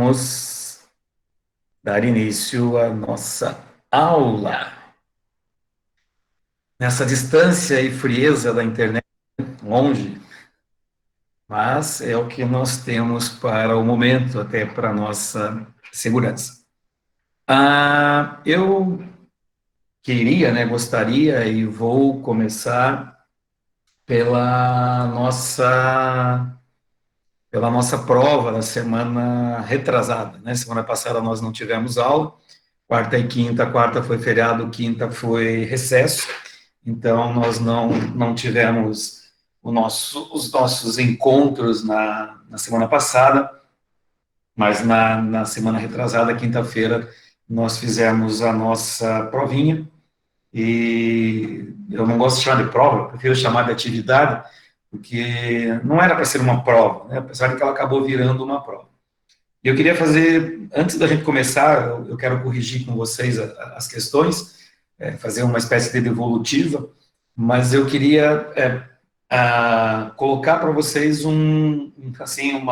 Vamos dar início à nossa aula. Nessa distância e frieza da internet, longe, mas é o que nós temos para o momento, até para a nossa segurança. Eu queria, gostaria e vou começar pela nossa pela nossa prova da semana retrasada, né? Semana passada nós não tivemos aula, quarta e quinta, quarta foi feriado, quinta foi recesso, então nós não tivemos os nossos encontros na semana passada, mas na semana retrasada, quinta-feira, nós fizemos a nossa provinha, e eu não gosto de chamar de prova, eu prefiro chamar de atividade, porque não era para ser uma prova, né, apesar de que ela acabou virando uma prova. E eu queria fazer, antes da gente começar, eu quero corrigir com vocês as questões, fazer uma espécie de devolutiva, mas eu queria colocar para vocês assim,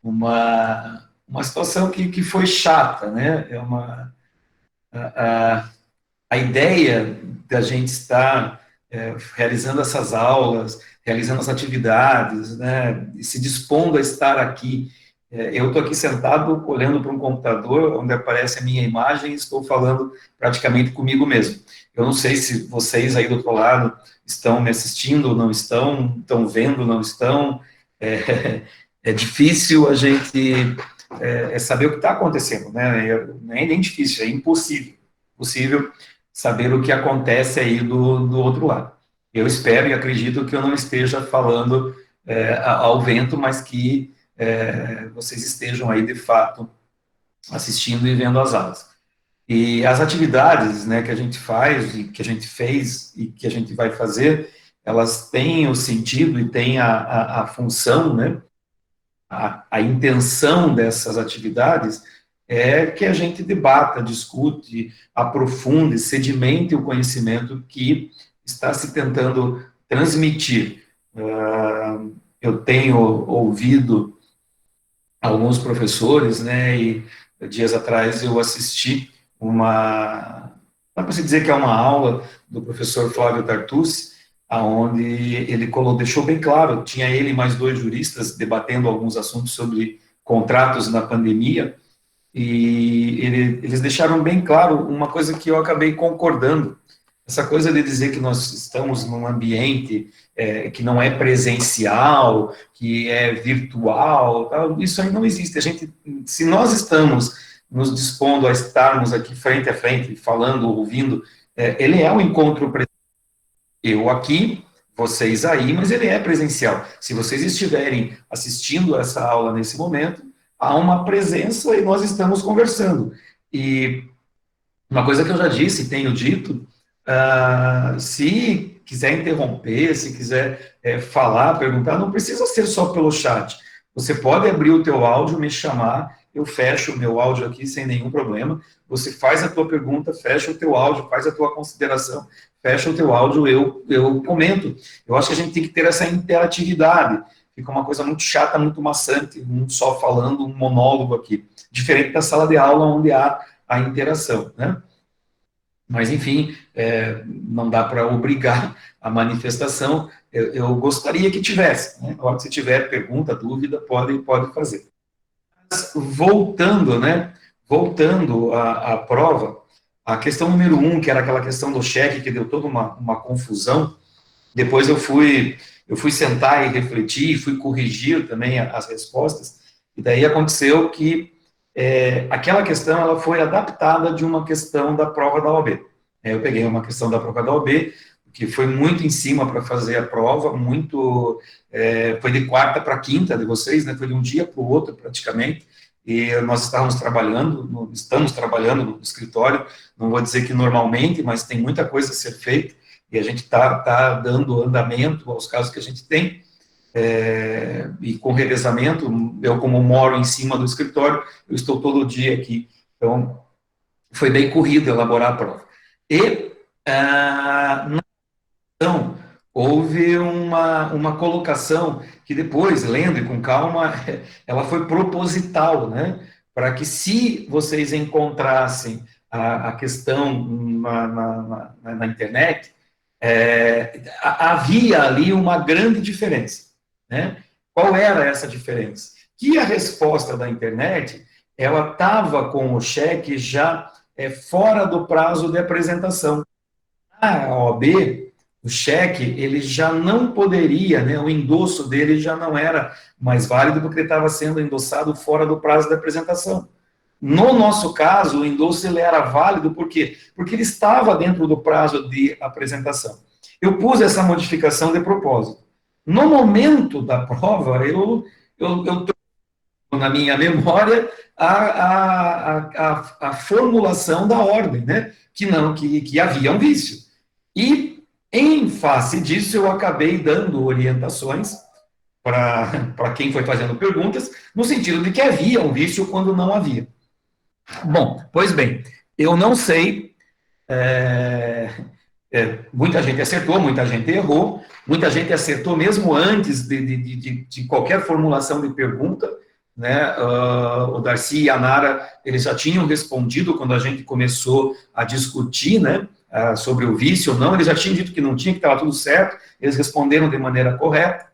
uma situação que foi chata, né? A ideia da gente estar realizando essas aulas, realizando as atividades, né, e se dispondo a estar aqui. Eu estou aqui sentado, olhando para um computador, onde aparece a minha imagem, e estou falando praticamente comigo mesmo. Eu não sei se vocês aí do outro lado estão me assistindo ou não estão vendo ou não estão. É difícil a gente saber o que está acontecendo, né? Não é nem difícil, é impossível. Possível saber o que acontece aí do outro lado. Eu espero e acredito que eu não esteja falando ao vento, mas que vocês estejam aí, de fato, assistindo e vendo as aulas. E as atividades, né, que a gente faz, e que a gente fez, e que a gente vai fazer, elas têm o sentido e têm a função, né, a intenção dessas atividades é que a gente debata, discute, aprofunde, sedimente o conhecimento que está se tentando transmitir. Eu tenho ouvido alguns professores, né, e dias atrás eu assisti dá para se dizer que é uma aula do professor Flávio Tartucci, aonde ele deixou bem claro, tinha ele e mais dois juristas debatendo alguns assuntos sobre contratos na pandemia, e eles deixaram bem claro uma coisa que eu acabei concordando, essa coisa de dizer que nós estamos num ambiente que não é presencial, que é virtual, tal, isso aí não existe. Se nós estamos nos dispondo a estarmos aqui frente a frente, falando, ouvindo, ele é um encontro presencial. Eu aqui, vocês aí, mas ele é presencial. Se vocês estiverem assistindo essa aula nesse momento, há uma presença e nós estamos conversando. E uma coisa que eu já disse, tenho dito, se quiser interromper, se quiser falar, perguntar, não precisa ser só pelo chat. Você pode abrir o teu áudio, me chamar, eu fecho o meu áudio aqui sem nenhum problema. Você faz a tua pergunta, fecha o teu áudio, faz a tua consideração, fecha o teu áudio, eu comento. Eu acho que a gente tem que ter essa interatividade. Fica uma coisa muito chata, muito maçante, um só falando, um monólogo aqui. Diferente da sala de aula, onde há a interação, né? Mas, enfim, não dá para obrigar a manifestação. Eu gostaria que tivesse, né? A hora que você tiver pergunta, dúvida, pode fazer. Mas, voltando, né? Voltando à prova, a questão número um, que era aquela questão do cheque, que deu toda uma confusão, depois eu fui sentar e refletir, fui corrigir também as respostas, e daí aconteceu que aquela questão ela foi adaptada de uma questão da prova da OAB. Eu peguei uma questão da prova da OAB, que foi muito em cima para fazer a prova, foi de quarta para quinta de vocês, né, foi de um dia para o outro praticamente, e nós estamos trabalhando no escritório, não vou dizer que normalmente, mas tem muita coisa a ser feita, e a gente tá dando andamento aos casos que a gente tem, e com revezamento, eu como moro em cima do escritório, eu estou todo dia aqui, então foi bem corrido elaborar a prova. E, então, houve uma colocação que depois, lendo e com calma, ela foi proposital, né? para que, se vocês encontrassem a questão na internet, havia ali uma grande diferença, né? Qual era essa diferença? Que a resposta da internet, ela estava com o cheque já fora do prazo de apresentação. A OAB, o cheque, ele já não poderia, né, o endosso dele já não era mais válido porque ele estava sendo endossado fora do prazo de apresentação. No nosso caso, o endosso ele era válido, por quê? Porque ele estava dentro do prazo de apresentação. Eu pus essa modificação de propósito. No momento da prova, eu na minha memória a formulação da ordem, né? Que havia um vício. E, em face disso, eu acabei dando orientações para quem foi fazendo perguntas, no sentido de que havia um vício quando não havia. Bom, pois bem, eu não sei, muita gente acertou, muita gente errou, muita gente acertou mesmo antes de qualquer formulação de pergunta, né? O Darcy e a Nara, eles já tinham respondido quando a gente começou a discutir, né, sobre o vício ou não, eles já tinham dito que não tinha, que estava tudo certo, eles responderam de maneira correta,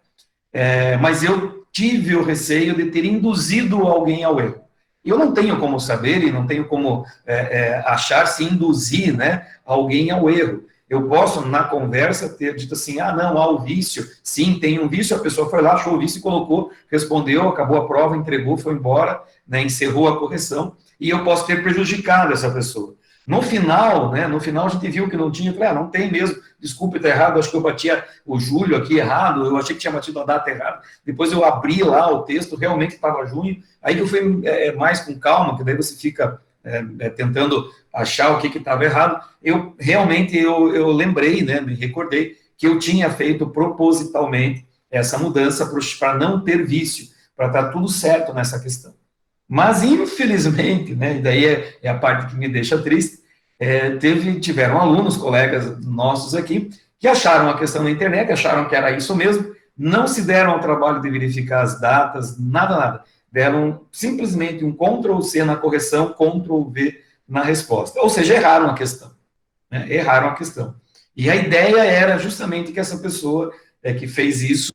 mas eu tive o receio de ter induzido alguém ao erro. Eu não tenho como saber e não tenho como achar se induzir, né, alguém ao erro. Eu posso, na conversa, ter dito assim, não, há o vício, sim, tem um vício, a pessoa foi lá, achou o vício, colocou, respondeu, acabou a prova, entregou, foi embora, né, encerrou a correção, e eu posso ter prejudicado essa pessoa. No final, né, a gente viu que não tinha, eu falei, não tem mesmo, desculpe, está errado, acho que eu batia o julho aqui errado, eu achei que tinha batido a data errada, depois eu abri lá o texto, realmente estava junho, aí que eu fui mais com calma, que daí você fica tentando achar o que estava errado, eu realmente lembrei, né, me recordei, que eu tinha feito propositalmente essa mudança para não ter vício, para estar tudo certo nessa questão. Mas, infelizmente, né, e daí é a parte que me deixa triste, tiveram alunos, colegas nossos aqui, que acharam a questão na internet, acharam que era isso mesmo, não se deram ao trabalho de verificar as datas, nada. Deram simplesmente um Ctrl+C na correção, Ctrl+V na resposta. Ou seja, erraram a questão. Né? Erraram a questão. E a ideia era justamente que essa pessoa que fez isso...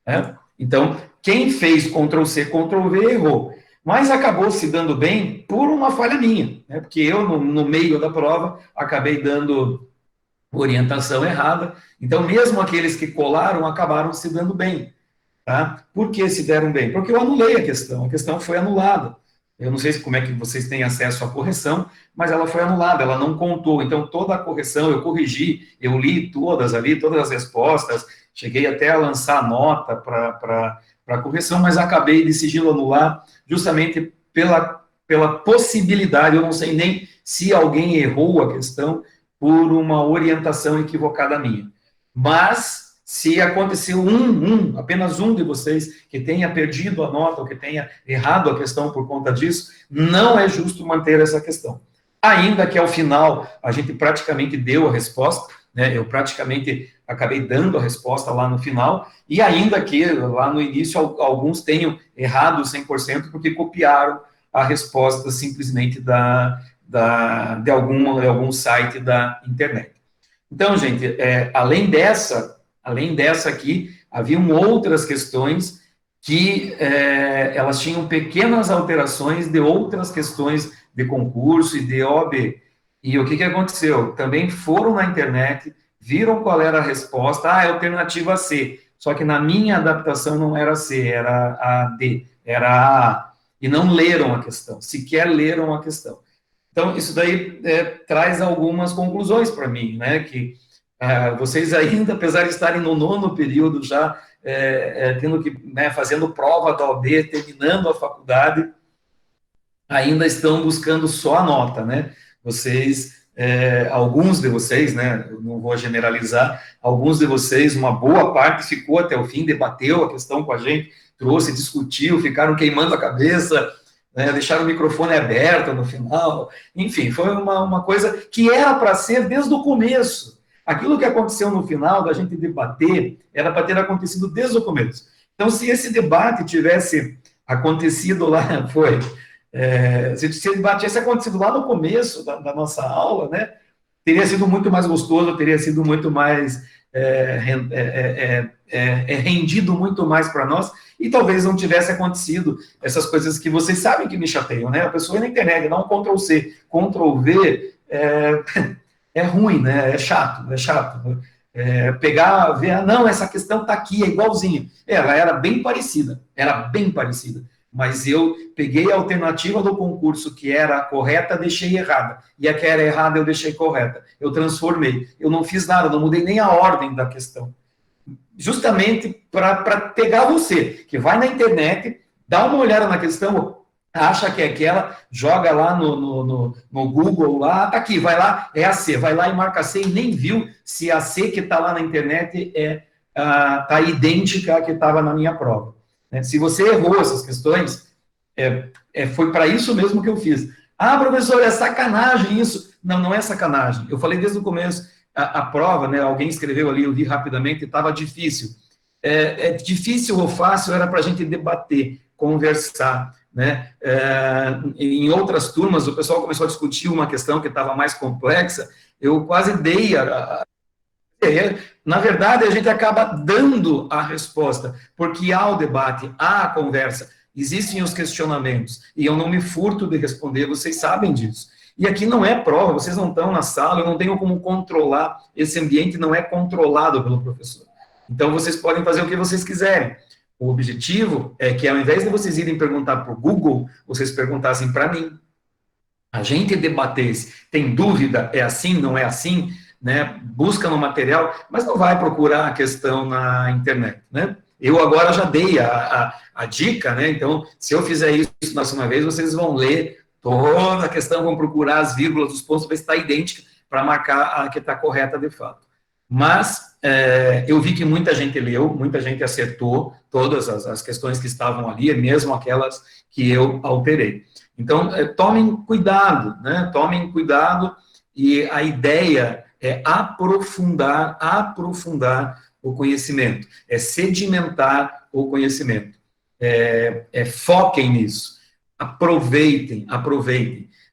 Né? Então, quem fez Ctrl+C, Ctrl+V errou. Mas acabou se dando bem por uma falha minha, né? Porque eu, no meio da prova, acabei dando orientação errada. Então, mesmo aqueles que colaram, acabaram se dando bem. Tá? Por que se deram bem? Porque eu anulei a questão foi anulada. Eu não sei como é que vocês têm acesso à correção, mas ela foi anulada, ela não contou. Então, toda a correção eu corrigi, eu li todas ali, todas as respostas, cheguei até a lançar nota para a correção, mas acabei decidindo anular justamente pela possibilidade, eu não sei nem se alguém errou a questão por uma orientação equivocada minha. Mas, se aconteceu apenas um de vocês que tenha perdido a nota ou que tenha errado a questão por conta disso, não é justo manter essa questão. Ainda que ao final a gente praticamente deu a resposta, né, eu praticamente acabei dando a resposta lá no final, e ainda que lá no início alguns tenham errado 100% porque copiaram a resposta simplesmente de algum site da internet. Então, gente, além dessa aqui, haviam outras questões que elas tinham pequenas alterações de outras questões de concurso e de OAB. E o que aconteceu? Também foram na internet, viram qual era a resposta, é alternativa C. Só que na minha adaptação não era C, era a D, era a A. E não leram a questão, sequer leram a questão. Então, isso daí traz algumas conclusões para mim, né, que vocês ainda, apesar de estarem no 9º período já, tendo que, né, fazendo prova da OAB, terminando a faculdade, ainda estão buscando só a nota, né? Vocês, alguns de vocês, né, eu não vou generalizar, alguns de vocês, uma boa parte ficou até o fim, debateu a questão com a gente, trouxe, discutiu, ficaram queimando a cabeça, né, deixaram o microfone aberto no final, enfim, foi uma coisa que era para ser desde o começo. Aquilo que aconteceu no final, da gente debater, era para ter acontecido desde o começo. Então, se esse debate tivesse acontecido lá, foi, se tivesse acontecido lá no começo da nossa aula, né, teria sido muito mais gostoso, teria sido muito mais rendido muito mais para nós, e talvez não tivesse acontecido essas coisas que vocês sabem que me chateiam, né? A pessoa na internet dá um Ctrl+C, Ctrl+V, é ruim, né? É chato, é chato. Pegar, ver, não, essa questão está aqui, é igualzinha. Ela era bem parecida, mas eu peguei a alternativa do concurso que era a correta, deixei errada, e a que era errada eu deixei correta. Eu transformei, eu não fiz nada, não mudei nem a ordem da questão. Justamente para pegar você, que vai na internet, dá uma olhada na questão, acha que é aquela, joga lá no Google, lá, tá aqui, vai lá, é a C, vai lá e marca a C e nem viu se a C que está lá na internet tá idêntica à que estava na minha prova. Né? Se você errou essas questões, foi para isso mesmo que eu fiz. Ah, professor, é sacanagem isso. Não, não é sacanagem. Eu falei desde o começo, a prova, né, alguém escreveu ali, eu vi rapidamente, estava difícil. Difícil ou fácil era para a gente debater, conversar. Né? Em outras turmas, o pessoal começou a discutir uma questão que estava mais complexa, eu quase dei na verdade, a gente acaba dando a resposta, porque há o debate, há a conversa, existem os questionamentos, e eu não me furto de responder, vocês sabem disso. E aqui não é prova, vocês não estão na sala, eu não tenho como controlar, esse ambiente não é controlado pelo professor. Então, vocês podem fazer o que vocês quiserem. O objetivo é que, ao invés de vocês irem perguntar para o Google, vocês perguntassem para mim. A gente debatesse, tem dúvida, é assim, não é assim, né? Busca no material, mas não vai procurar a questão na internet, né? Eu agora já dei a dica, né? Então, se eu fizer isso na próxima vez, vocês vão ler toda a questão, vão procurar as vírgulas, os pontos, ver se está idêntica, para marcar a que está correta de fato. Mas eu vi que muita gente leu, muita gente acertou todas as questões que estavam ali, mesmo aquelas que eu alterei. Então, tomem cuidado, né? Tomem cuidado, e a ideia é aprofundar o conhecimento, é sedimentar o conhecimento. Foquem nisso, aproveitem.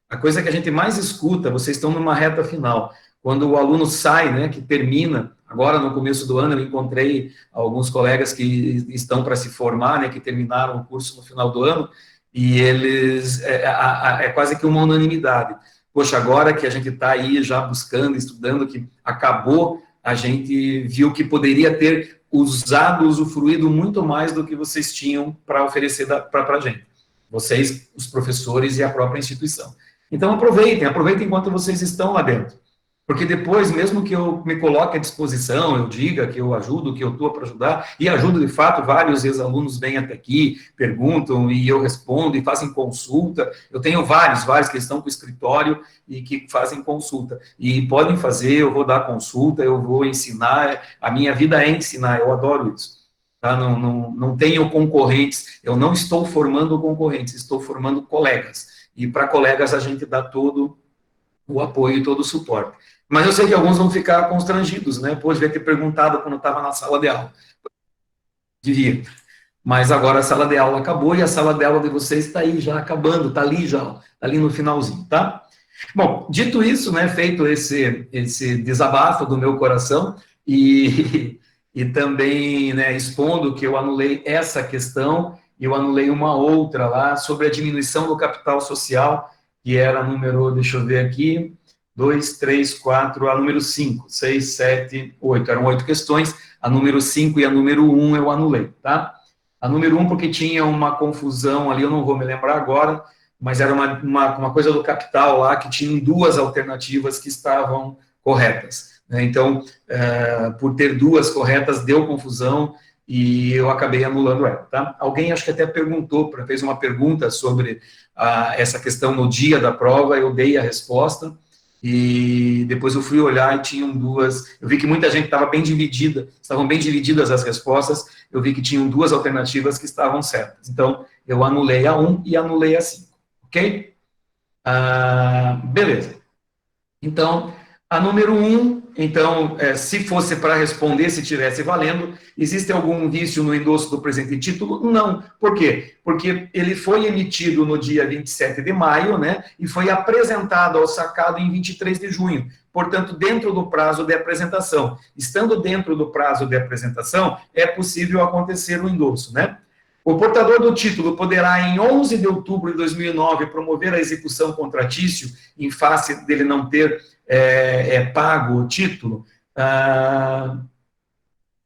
A coisa que a gente mais escuta, vocês estão numa reta final, quando o aluno sai, né, que termina, agora no começo do ano eu encontrei alguns colegas que estão para se formar, né, que terminaram o curso no final do ano, e eles, quase que uma unanimidade. Poxa, agora que a gente está aí já buscando, estudando, que acabou, a gente viu que poderia ter usado, usufruído muito mais do que vocês tinham para oferecer para a gente. Vocês, os professores e a própria instituição. Então, aproveitem enquanto vocês estão lá dentro. Porque depois, mesmo que eu me coloque à disposição, eu diga que eu ajudo, que eu estou para ajudar, e ajudo de fato, vários ex-alunos vêm até aqui, perguntam, e eu respondo, e fazem consulta. Eu tenho vários que estão com o escritório e que fazem consulta. E podem fazer, eu vou dar consulta, eu vou ensinar, a minha vida é ensinar, eu adoro isso. Tá? Não tenho concorrentes, eu não estou formando concorrentes, estou formando colegas. E para colegas a gente dá todo o apoio e todo o suporte. Mas eu sei que alguns vão ficar constrangidos, né? Pô, devia ter perguntado quando eu estava na sala de aula. Devia. Mas agora a sala de aula acabou e a sala de aula de vocês está aí já acabando, está ali já, está ali no finalzinho, tá? Bom, dito isso, né, feito esse desabafo do meu coração e também, né, expondo que eu anulei essa questão, eu anulei uma outra lá sobre a diminuição do capital social, que era número, deixa eu ver aqui, 2, 3, 4, a número 5, 6, 7, 8, eram 8 questões, a número 5 e a número 1 eu anulei, tá? A número 1 porque tinha uma confusão ali, eu não vou me lembrar agora, mas era uma coisa do capital lá, que tinham duas alternativas que estavam corretas, né? Então, por ter duas corretas, deu confusão, e eu acabei anulando ela, tá? Alguém acho que até fez uma pergunta sobre essa questão no dia da prova, eu dei a resposta, e depois eu fui olhar e tinham duas, eu vi que muita gente estava bem dividida, estavam bem divididas as respostas, eu vi que tinham duas alternativas que estavam certas, então eu anulei a 1 e anulei a 5, ok? Beleza. Então, a número 1, Então, se fosse para responder, se tivesse valendo, existe algum vício no endosso do presente título? Não. Por quê? Porque ele foi emitido no dia 27 de maio, né, e foi apresentado ao sacado em 23 de junho. Portanto, dentro do prazo de apresentação. Estando dentro do prazo de apresentação, é possível acontecer o endosso, né? O portador do título poderá, em 11 de outubro de 2009, promover a execução contratício em face dele não ter pago o título.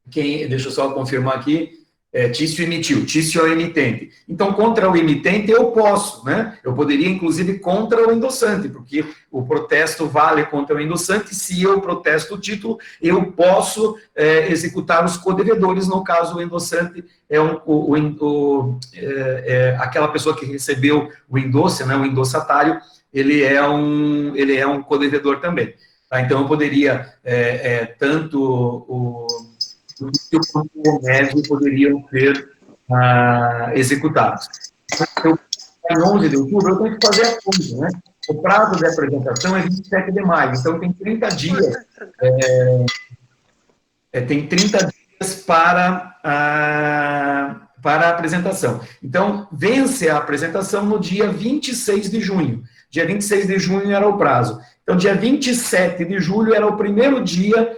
Deixa eu só confirmar aqui. Tício emitiu, tício é o emitente. Então, contra o emitente eu posso, né? Eu poderia, inclusive, contra o endossante, porque o protesto vale contra o endossante. Se eu protesto o título, eu posso executar os codevedores, no caso, o endossante aquela pessoa que recebeu o endosse, né, o endossatário, ele é um codevedor também. Tá? Então, eu poderia, tanto o quanto o médio poderiam ser executados. Eu, em 11 de outubro, eu tenho que fazer a conta, né? O prazo de apresentação é 27 de maio, então tem 30 dias, tem 30 dias para a apresentação. Então, vence a apresentação no dia 26 de junho. Dia 26 de junho era o prazo. Então, dia 27 de julho era o primeiro dia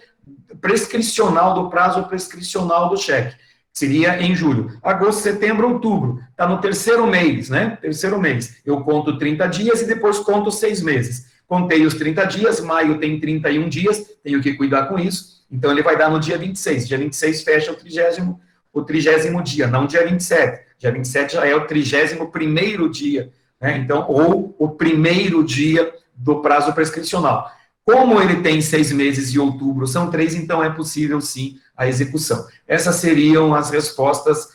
prescricional do prazo prescricional do cheque. Seria em julho. Agosto, setembro, outubro. Está no terceiro mês, né? Terceiro mês. Eu conto 30 dias e depois conto 6 meses. Contei os 30 dias, maio tem 31 dias, tenho que cuidar com isso. Então, ele vai dar no dia 26. Dia 26 fecha o 30º dia, não dia 27. Dia 27 já é o 31º dia, né? Então, ou o primeiro dia do prazo prescricional. Como ele tem 6 meses e outubro são 3, então é possível, sim, a execução. Essas seriam as respostas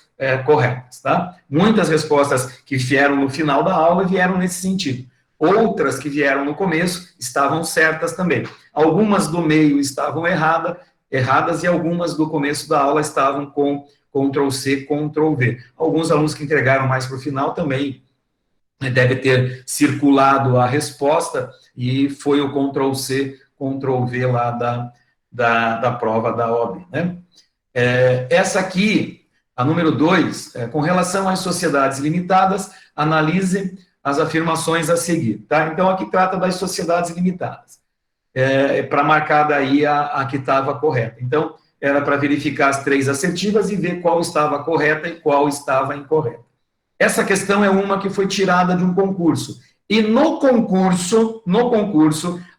corretas, tá? Muitas respostas que vieram no final da aula vieram nesse sentido. Outras que vieram no começo estavam certas também. Algumas do meio estavam erradas e algumas do começo da aula estavam com Ctrl+C, Ctrl+V. Alguns alunos que entregaram mais para o final também deve ter circulado a resposta e foi o Ctrl+C, Ctrl+V lá da prova da OAB, né? Essa aqui, a número 2, com relação às sociedades limitadas, analise as afirmações a seguir, tá? Então, aqui trata das sociedades limitadas, para marcar daí a que estava correta. Então, era para verificar as 3 assertivas e ver qual estava correta e qual estava incorreta. Essa questão é uma que foi tirada de um concurso. E no concurso,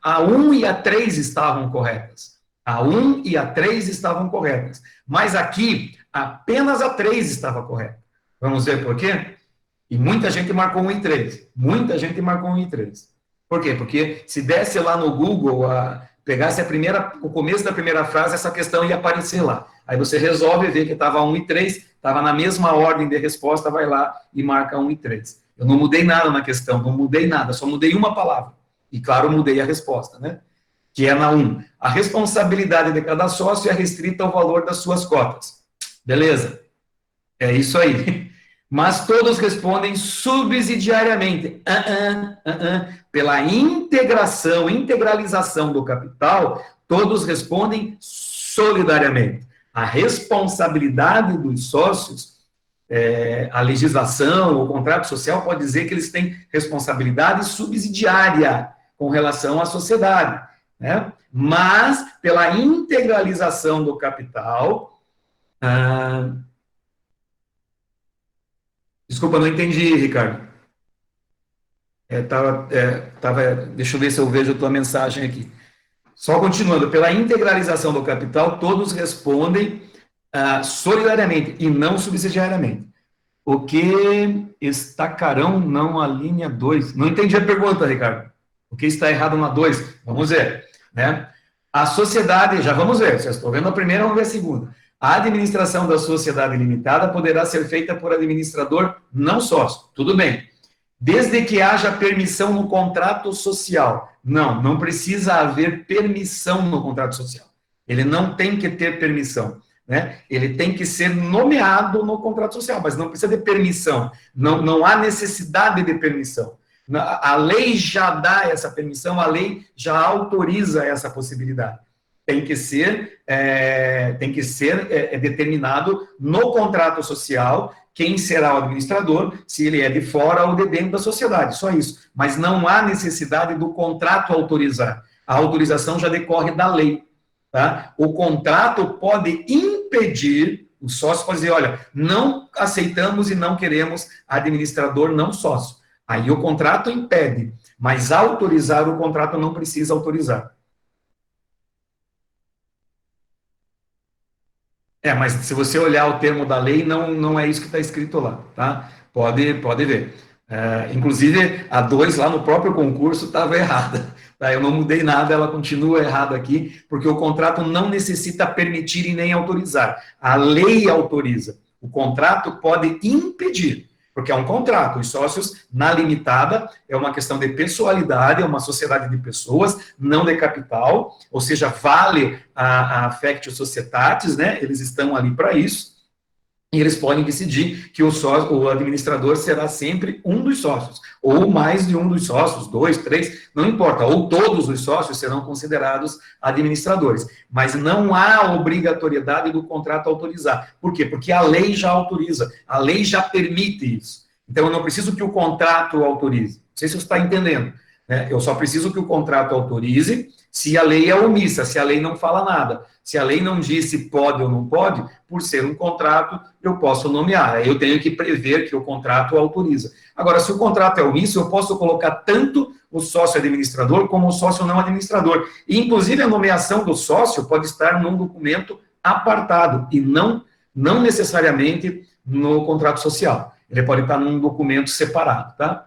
a 1 e a 3 estavam corretas. A 1 e a 3 estavam corretas. Mas aqui, apenas a 3 estava correta. Vamos ver por quê? E muita gente marcou 1 e 3. Muita gente marcou 1 e 3. Por quê? Porque se desse lá no Google, pegasse o começo da primeira frase, essa questão ia aparecer lá. Aí você resolve ver que estava 1 e 3, estava na mesma ordem de resposta, vai lá e marca 1 e 3. Eu não mudei nada na questão, não mudei nada, só mudei uma palavra. E, claro, mudei a resposta, né? Que é na 1. A responsabilidade de cada sócio é restrita ao valor das suas cotas. Beleza? É isso aí. Mas todos respondem subsidiariamente. Pela integralização do capital, todos respondem solidariamente. A responsabilidade dos sócios, a legislação, o contrato social pode dizer que eles têm responsabilidade subsidiária com relação à sociedade, né? Mas, pela integralização do capital... Desculpa, não entendi, Ricardo. Deixa eu ver se eu vejo a tua mensagem aqui. Só continuando, pela integralização do capital, todos respondem solidariamente e não subsidiariamente. O que estacarão não a linha 2? Não entendi a pergunta, Ricardo. O que está errado na 2? Vamos ver, né? A sociedade, já vamos ver, se eu estou vendo a primeira, vamos ver a segunda. A administração da sociedade limitada poderá ser feita por administrador não sócio. Tudo bem. Desde que haja permissão no contrato social. Não, não precisa haver permissão no contrato social. Ele não tem que ter permissão, né? Ele tem que ser nomeado no contrato social, mas não precisa de permissão. Não há necessidade de permissão. A lei já dá essa permissão, a lei já autoriza essa possibilidade. tem que ser determinado no contrato social quem será o administrador, se ele é de fora ou de dentro da sociedade, só isso. Mas não há necessidade do contrato autorizar. A autorização já decorre da lei. Tá? O contrato pode impedir, o sócio pode dizer, olha, não aceitamos e não queremos administrador não sócio. Aí o contrato impede, mas autorizar o contrato não precisa autorizar. Mas se você olhar o termo da lei, não é isso que está escrito lá, tá? Pode ver. Inclusive, a 2 lá no próprio concurso estava errada. Tá? Eu não mudei nada, ela continua errada aqui, porque o contrato não necessita permitir e nem autorizar. A lei autoriza. O contrato pode impedir, porque é um contrato. Os sócios, na limitada, é uma questão de pessoalidade, é uma sociedade de pessoas, não de capital, ou seja, vale a Factio Societatis, né? Eles estão ali para isso, e eles podem decidir que o administrador será sempre um dos sócios, ou mais de um dos sócios, 2, 3, não importa, ou todos os sócios serão considerados administradores, mas não há obrigatoriedade do contrato autorizar. Por quê? Porque a lei já autoriza, a lei já permite isso. Então, eu não preciso que o contrato autorize. Não sei se você está entendendo, né? Eu só preciso que o contrato autorize se a lei é omissa, se a lei não fala nada. Se a lei não diz se pode ou não pode, por ser um contrato, eu posso nomear. Aí eu tenho que prever que o contrato autoriza. Agora, se o contrato é omisso, eu posso colocar tanto o sócio administrador como o sócio não administrador. E, inclusive, a nomeação do sócio pode estar num documento apartado e não necessariamente no contrato social. Ele pode estar num documento separado, tá?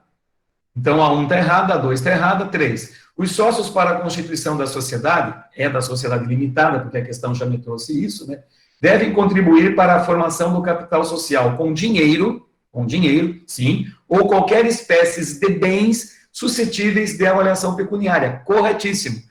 Então, a 1 está errada, a 2 está errada, 3. Os sócios para a constituição da sociedade, da sociedade limitada, porque a questão já me trouxe isso, né? Devem contribuir para a formação do capital social com dinheiro, sim, ou qualquer espécie de bens suscetíveis de avaliação pecuniária. Corretíssimo.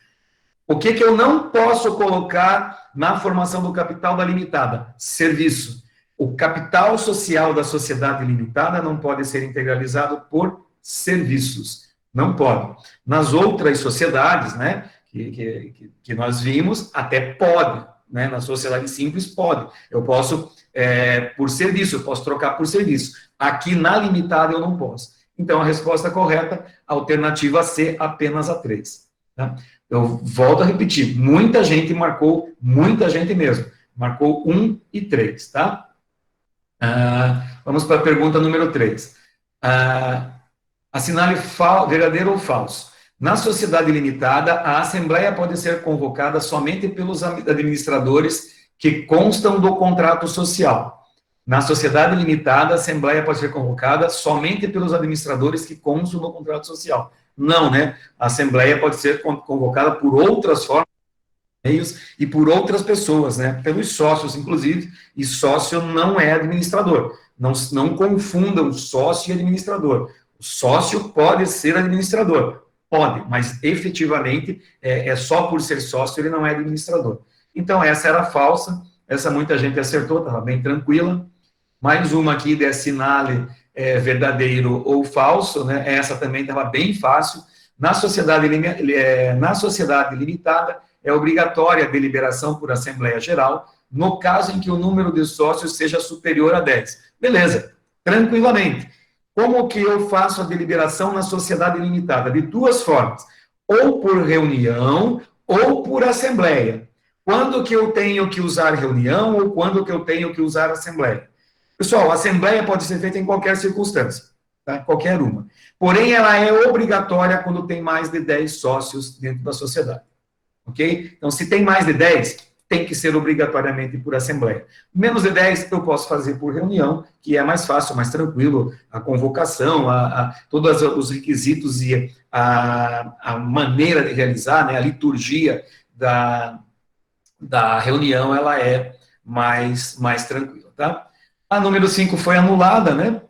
O que eu não posso colocar na formação do capital da limitada? Serviço. O capital social da sociedade limitada não pode ser integralizado por serviços. Não pode. Nas outras sociedades, né, que nós vimos, até pode. Né, na sociedade simples, pode. Eu posso, por serviço, eu posso trocar por serviço. Aqui, na limitada, eu não posso. Então, a resposta correta, alternativa C, apenas a 3. Tá? Eu volto a repetir, muita gente marcou, muita gente mesmo, marcou 1 e 3, tá? Vamos para a pergunta número 3. Assinale verdadeiro ou falso. Na sociedade limitada, a assembleia pode ser convocada somente pelos administradores que constam do contrato social. Na sociedade limitada, a assembleia pode ser convocada somente pelos administradores que constam do contrato social. Não, né? A assembleia pode ser convocada por outras formas, meios e por outras pessoas, né? Pelos sócios, inclusive, e sócio não é administrador. Não confundam sócio e administrador. O sócio pode ser administrador, pode, mas efetivamente só por ser sócio ele não é administrador. Então, essa era falsa, essa muita gente acertou, estava bem tranquila. Mais uma aqui de assinale verdadeiro ou falso, né? Essa também estava bem fácil. Na sociedade limitada, é obrigatória a deliberação por Assembleia Geral, no caso em que o número de sócios seja superior a 10. Beleza, tranquilamente. Como que eu faço a deliberação na sociedade limitada? De duas formas, ou por reunião, ou por assembleia. Quando que eu tenho que usar reunião, ou quando que eu tenho que usar assembleia? Pessoal, a assembleia pode ser feita em qualquer circunstância, tá? Qualquer uma. Porém, ela é obrigatória quando tem mais de 10 sócios dentro da sociedade. Ok? Então, se tem mais de 10, tem que ser obrigatoriamente por assembleia. Menos de 10, eu posso fazer por reunião, que é mais fácil, mais tranquilo, a convocação, todos os requisitos e a maneira de realizar, né, a liturgia da reunião, ela é mais tranquila, tá? A número 5 foi anulada, né?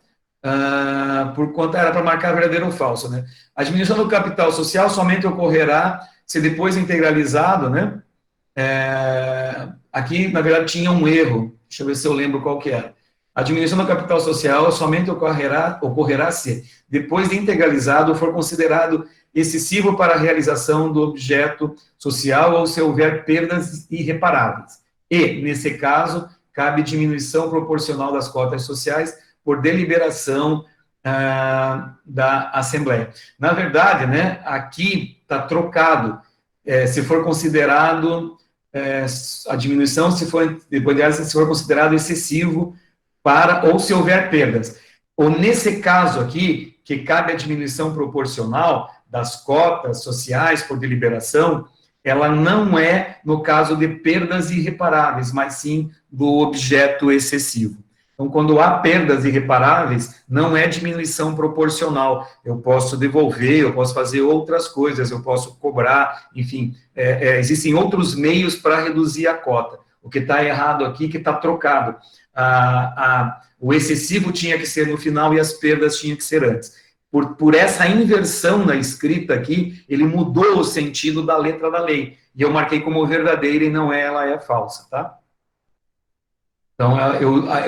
Por conta, era para marcar verdadeiro ou falso, né? A diminuição do capital social somente ocorrerá se depois integralizado, né? Aqui, na verdade, tinha um erro. Deixa eu ver se eu lembro qual que era. A diminuição do capital social somente ocorrerá se, depois de integralizado, for considerado excessivo para a realização do objeto social ou se houver perdas irreparáveis. E, nesse caso, cabe diminuição proporcional das cotas sociais por deliberação da Assembleia. Na verdade, né, aqui está trocado, se for considerado a diminuição, se for considerado excessivo para, ou se houver perdas. Ou nesse caso aqui, que cabe a diminuição proporcional das cotas sociais por deliberação, ela não é no caso de perdas irreparáveis, mas sim do objeto excessivo. Então, quando há perdas irreparáveis, não é diminuição proporcional. Eu posso devolver, eu posso fazer outras coisas, eu posso cobrar, enfim, existem outros meios para reduzir a cota. O que está errado aqui, que está trocado. O excessivo tinha que ser no final e as perdas tinham que ser antes. Por essa inversão na escrita aqui, ele mudou o sentido da letra da lei. E eu marquei como verdadeira e não ela é falsa, tá? Então,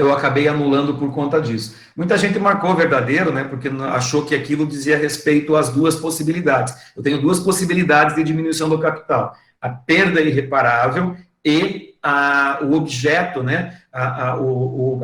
eu acabei anulando por conta disso. Muita gente marcou verdadeiro, né, porque achou que aquilo dizia respeito às duas possibilidades. Eu tenho duas possibilidades de diminuição do capital. A perda irreparável e o objeto, né,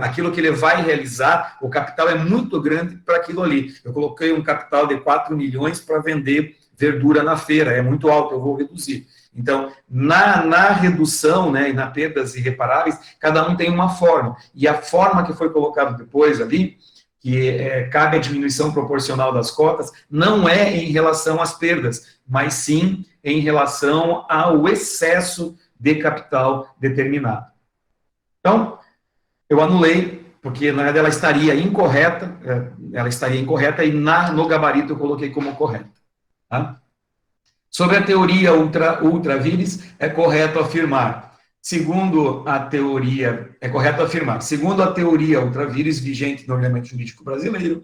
aquilo que ele vai realizar, o capital é muito grande para aquilo ali. Eu coloquei um capital de 4 milhões para vender verdura na feira, é muito alto, eu vou reduzir. Então, na redução, né, e na perdas irreparáveis, cada um tem uma forma. E a forma que foi colocada depois ali, que cabe a diminuição proporcional das cotas, não é em relação às perdas, mas sim em relação ao excesso de capital determinado. Então, eu anulei, porque na verdade ela estaria incorreta, e no gabarito eu coloquei como correta. Tá? Sobre a teoria ultra vires, é correto afirmar. Segundo a teoria ultra vires vigente no ordenamento jurídico brasileiro,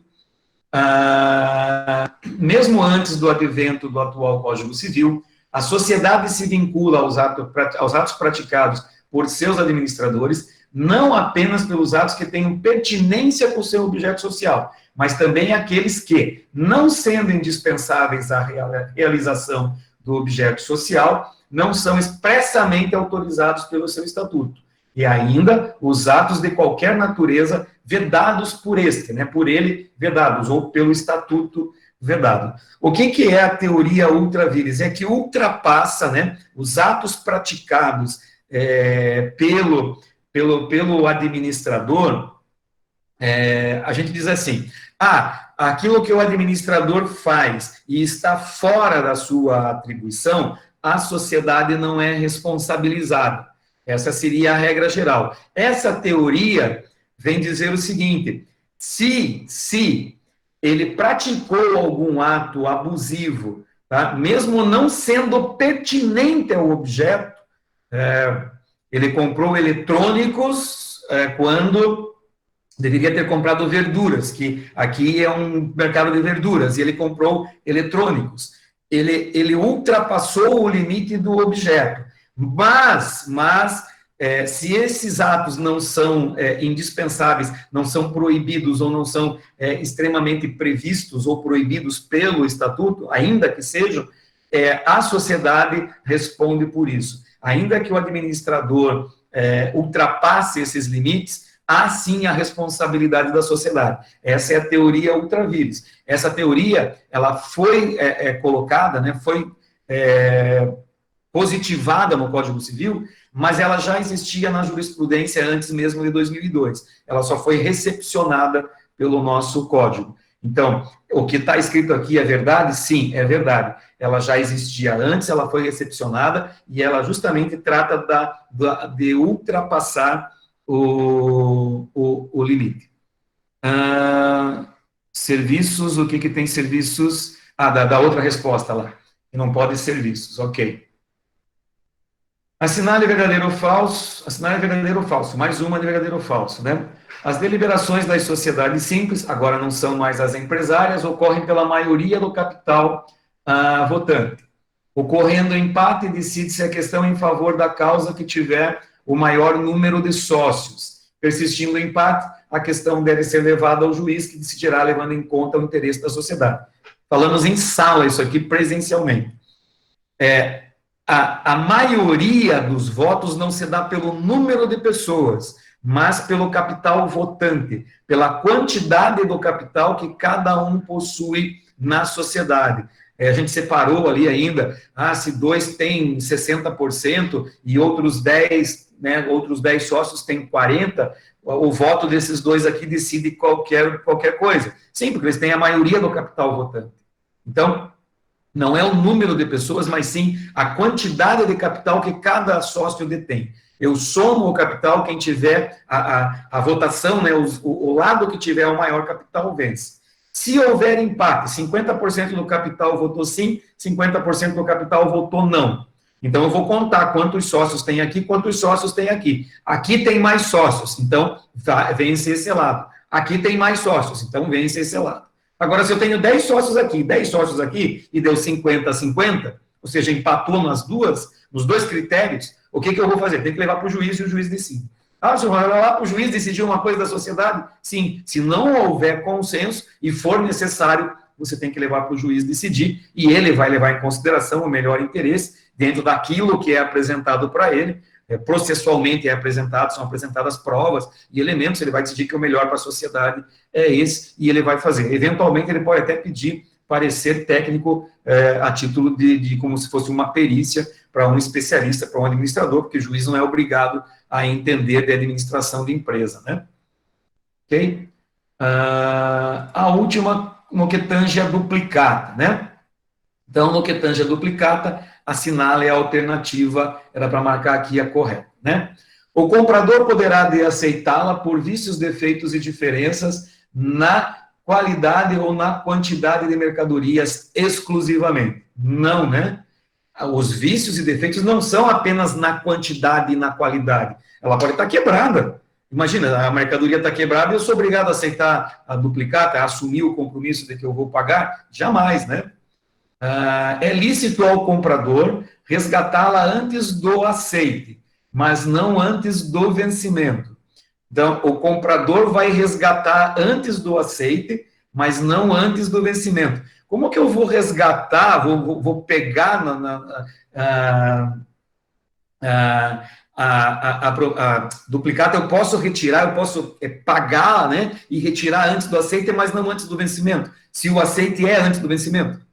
mesmo antes do advento do atual Código Civil, a sociedade se vincula aos atos praticados por seus administradores, não apenas pelos atos que tenham pertinência com o seu objeto social, mas também aqueles que, não sendo indispensáveis à realização do objeto social, não são expressamente autorizados pelo seu estatuto. E ainda os atos de qualquer natureza vedados por ele vedados, ou pelo estatuto vedado. O que é a teoria ultra vires? É que ultrapassa, né, os atos praticados pelo administrador. A gente diz assim, aquilo que o administrador faz e está fora da sua atribuição, a sociedade não é responsabilizada. Essa seria a regra geral. Essa teoria vem dizer o seguinte, se ele praticou algum ato abusivo, tá? Mesmo não sendo pertinente ao objeto, ele comprou eletrônicos quando deveria ter comprado verduras, que aqui é um mercado de verduras, e ele comprou eletrônicos. Ele ultrapassou o limite do objeto. Mas se esses atos não são indispensáveis, não são proibidos ou não são extremamente previstos ou proibidos pelo estatuto, ainda que sejam, a sociedade responde por isso. Ainda que o administrador ultrapasse esses limites, há sim a responsabilidade da sociedade. Essa é a teoria ultra vires. Essa teoria, ela foi colocada, né, foi positivada no Código Civil, mas ela já existia na jurisprudência antes mesmo de 2002. Ela só foi recepcionada pelo nosso Código. Então, o que está escrito aqui é verdade? Sim, é verdade. Ela já existia antes, ela foi recepcionada, e ela justamente trata de ultrapassar o limite. Serviços, o que tem serviços? Da outra resposta lá, que não pode serviços, ok. Assinale verdadeiro ou falso, mais uma de verdadeiro ou falso, né? As deliberações das sociedades simples, agora não são mais as empresárias, ocorrem pela maioria do capital votante. Ocorrendo empate, decide-se a questão em favor da causa que tiver o maior número de sócios. Persistindo o empate, a questão deve ser levada ao juiz, que decidirá levando em conta o interesse da sociedade. falamos em sala isso aqui presencialmente. A maioria dos votos não se dá pelo número de pessoas, mas pelo capital votante, pela quantidade do capital que cada um possui na sociedade. A gente separou ali ainda, se dois têm 60% e outros 10, né, outros 10 sócios têm 40%, o voto desses dois aqui decide qualquer coisa. Sim, porque eles têm a maioria do capital votante. Então, não é o número de pessoas, mas sim a quantidade de capital que cada sócio detém. Eu somo o capital, quem tiver a votação, né, o lado que tiver o maior capital vence. Se houver empate, 50% do capital votou sim, 50% do capital votou não. Então, eu vou contar quantos sócios tem aqui, quantos sócios tem aqui. Aqui tem mais sócios, então vence esse lado. Aqui tem mais sócios, então vence esse lado. Agora, se eu tenho 10 sócios aqui, 10 sócios aqui, e deu 50-50, ou seja, empatou nos dois critérios, o que eu vou fazer? Tem que levar para o juiz e o juiz decide. Se eu levar lá para o juiz decidir uma coisa da sociedade? Sim. Se não houver consenso e for necessário, você tem que levar para o juiz decidir, e ele vai levar em consideração o melhor interesse dentro daquilo que é apresentado para ele. Processualmente são apresentadas provas e elementos, ele vai decidir que o melhor para a sociedade é esse, e ele vai fazer. Eventualmente, ele pode até pedir parecer técnico a título de como se fosse uma perícia para um especialista, para um administrador, porque o juiz não é obrigado a entender de administração de empresa, né? Ok? A última, no que tange a duplicata, né? Então, no que tange a duplicata, assinale a alternativa, era para marcar aqui a correta, né? O comprador poderá aceitá-la por vícios, defeitos e diferenças na qualidade ou na quantidade de mercadorias exclusivamente. Não, né? Os vícios e defeitos não são apenas na quantidade e na qualidade. Ela pode estar quebrada. Imagina, a mercadoria está quebrada e eu sou obrigado a aceitar a duplicata, a assumir o compromisso de que eu vou pagar? Jamais, né? É lícito ao comprador resgatá-la antes do aceite, mas não antes do vencimento. Então, o comprador vai resgatar antes do aceite, mas não antes do vencimento. Como que eu vou resgatar, vou pegar a duplicata, eu posso retirar, eu posso pagar, né, e retirar antes do aceite, mas não antes do vencimento, se o aceite é antes do vencimento.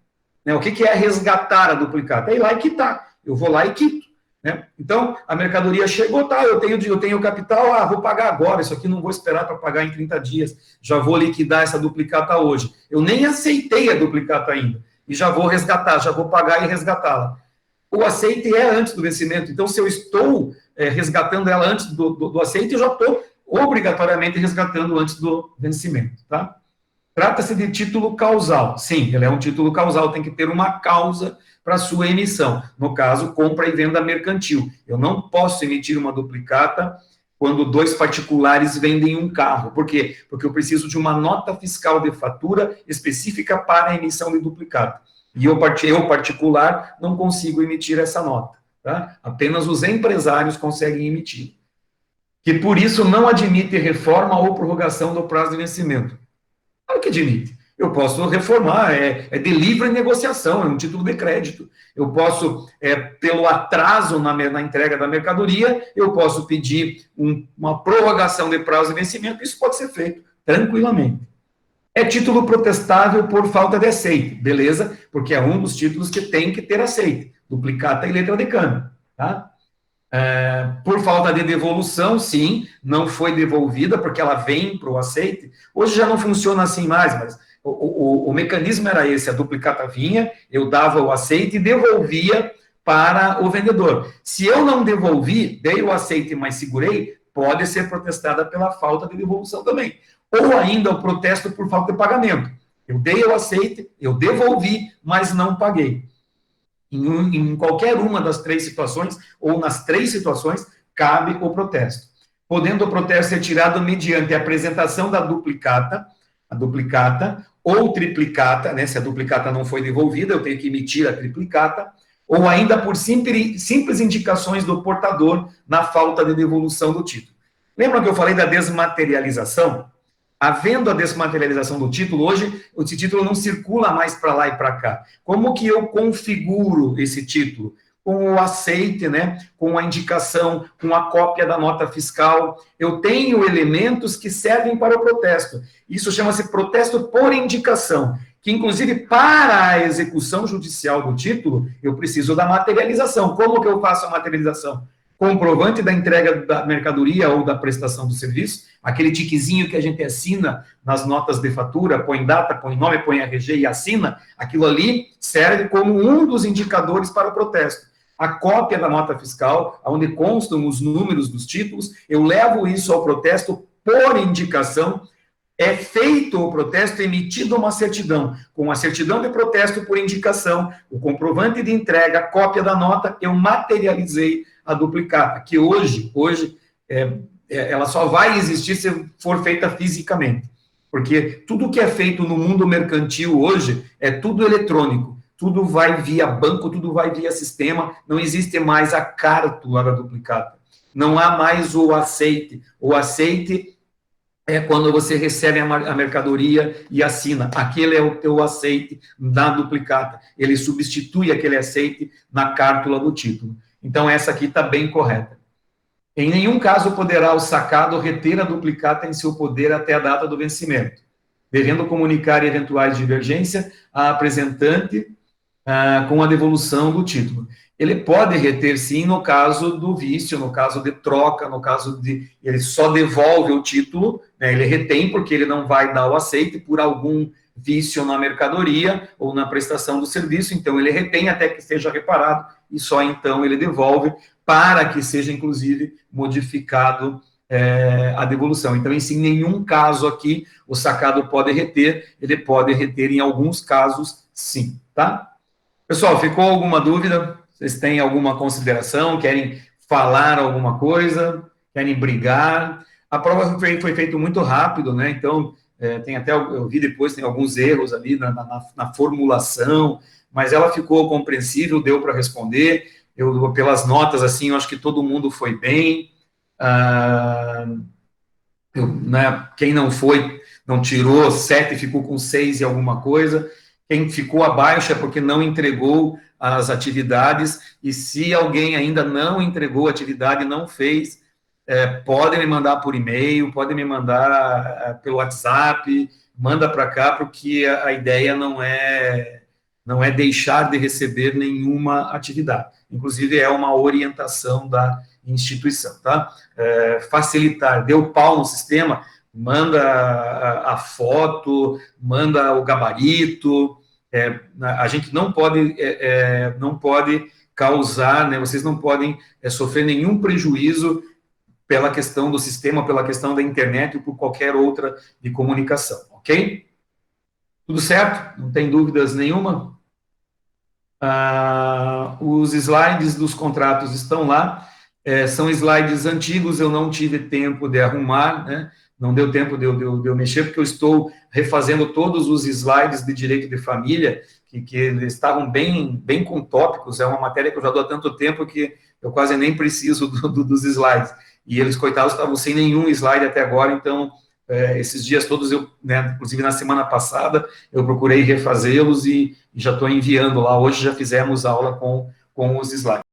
Né? O que é resgatar a duplicata? É ir lá e quitar. Eu vou lá e quito. Né? Então, a mercadoria chegou, tá, eu tenho capital, vou pagar agora, isso aqui não vou esperar para pagar em 30 dias, já vou liquidar essa duplicata hoje. Eu nem aceitei a duplicata ainda, e já vou resgatar, já vou pagar e resgatá-la. O aceite é antes do vencimento, então se eu estou resgatando ela antes do aceite, eu já estou obrigatoriamente resgatando antes do vencimento, tá? Trata-se de título causal. Sim, ele é um título causal, tem que ter uma causa para sua emissão. No caso, compra e venda mercantil. Eu não posso emitir uma duplicata quando dois particulares vendem um carro. Por quê? Porque eu preciso de uma nota fiscal de fatura específica para a emissão de duplicata. E eu, particular, não consigo emitir essa nota. Tá? Apenas os empresários conseguem emitir. Que por isso não admite reforma ou prorrogação do prazo de vencimento. Claro que admite. Eu posso reformar, é de livre negociação, é um título de crédito. Eu posso, pelo atraso na entrega da mercadoria, eu posso pedir uma prorrogação de prazo de vencimento, isso pode ser feito tranquilamente. É título protestável por falta de aceite, beleza? Porque é um dos títulos que tem que ter aceite, duplicata e letra de câmbio, tá? Por falta de devolução, sim, não foi devolvida, porque ela vem para o aceite. Hoje já não funciona assim mais, mas o mecanismo era esse, a duplicata vinha, eu dava o aceite e devolvia para o vendedor. Se eu não devolvi, dei o aceite, mas segurei, pode ser protestada pela falta de devolução também. Ou ainda o protesto por falta de pagamento. Eu dei o aceite, eu devolvi, mas não paguei. Em qualquer uma das três situações, ou nas três situações, cabe o protesto. Podendo o protesto ser tirado mediante a apresentação da duplicata, ou triplicata, né, se a duplicata não foi devolvida, eu tenho que emitir a triplicata, ou ainda por simples indicações do portador na falta de devolução do título. Lembra que eu falei da desmaterialização? havendo a desmaterialização do título, hoje esse título não circula mais para lá e para cá. Como que eu configuro esse título? Com o aceite, né, com a indicação, com a cópia da nota fiscal. Eu tenho elementos que servem para o protesto. Isso chama-se protesto por indicação, que inclusive para a execução judicial do título, eu preciso da materialização. Como que eu faço a materialização? Comprovante da entrega da mercadoria ou da prestação do serviço, aquele tiquezinho que a gente assina nas notas de fatura, põe data, põe nome, põe RG e assina, aquilo ali serve como um dos indicadores para o protesto. A cópia da nota fiscal, onde constam os números dos títulos, eu levo isso ao protesto por indicação, é feito o protesto, emitido uma certidão, com a certidão de protesto por indicação, o comprovante de entrega, a cópia da nota, eu materializei a duplicata, que hoje ela só vai existir se for feita fisicamente, porque tudo que é feito no mundo mercantil hoje é tudo eletrônico, tudo vai via banco, tudo vai via sistema, não existe mais a cártula da duplicata, não há mais o aceite é quando você recebe a mercadoria e assina. Aquele é o teu aceite da duplicata. Ele substitui aquele aceite na cártula do título. Então, essa aqui está bem correta. Em nenhum caso poderá o sacado reter a duplicata em seu poder até a data do vencimento, devendo comunicar eventuais divergências à apresentante com a devolução do título. Ele pode reter, sim, no caso do vício, no caso de troca, no caso de... Ele só devolve o título, né, ele retém porque ele não vai dar o aceite por algum vício na mercadoria ou na prestação do serviço, então ele retém até que seja reparado e só então ele devolve para que seja, inclusive, modificado a devolução. Então, em nenhum caso aqui o sacado pode reter, ele pode reter em alguns casos, sim, tá? Pessoal, ficou alguma dúvida? Vocês têm alguma consideração? Querem falar alguma coisa? Querem brigar? A prova foi feita muito rápido, né? Então, tem até, eu vi depois, tem alguns erros ali na formulação, mas ela ficou compreensível, deu para responder. Eu, pelas notas, assim, eu acho que todo mundo foi bem. Né, quem não foi, não tirou 7, ficou com 6 e alguma coisa. Quem ficou abaixo é porque não entregou as atividades, e se alguém ainda não entregou a atividade, não fez, pode me mandar por e-mail, pode me mandar pelo WhatsApp, manda para cá, porque a ideia não é deixar de receber nenhuma atividade. Inclusive, é uma orientação da instituição, tá? Facilitar, deu pau no sistema, manda a foto, manda o gabarito, a gente não pode causar, né, vocês não podem sofrer nenhum prejuízo pela questão do sistema, pela questão da internet ou por qualquer outra de comunicação, ok? Tudo certo? Não tem dúvidas nenhuma? Os slides dos contratos estão lá, são slides antigos, eu não tive tempo de arrumar, né? Não deu tempo de eu mexer, porque eu estou refazendo todos os slides de direito de família, que eles estavam bem com tópicos, é uma matéria que eu já dou há tanto tempo que eu quase nem preciso dos slides, e eles, coitados, estavam sem nenhum slide até agora, então, esses dias todos, né, inclusive na semana passada, eu procurei refazê-los e já estou enviando lá, hoje já fizemos aula com os slides.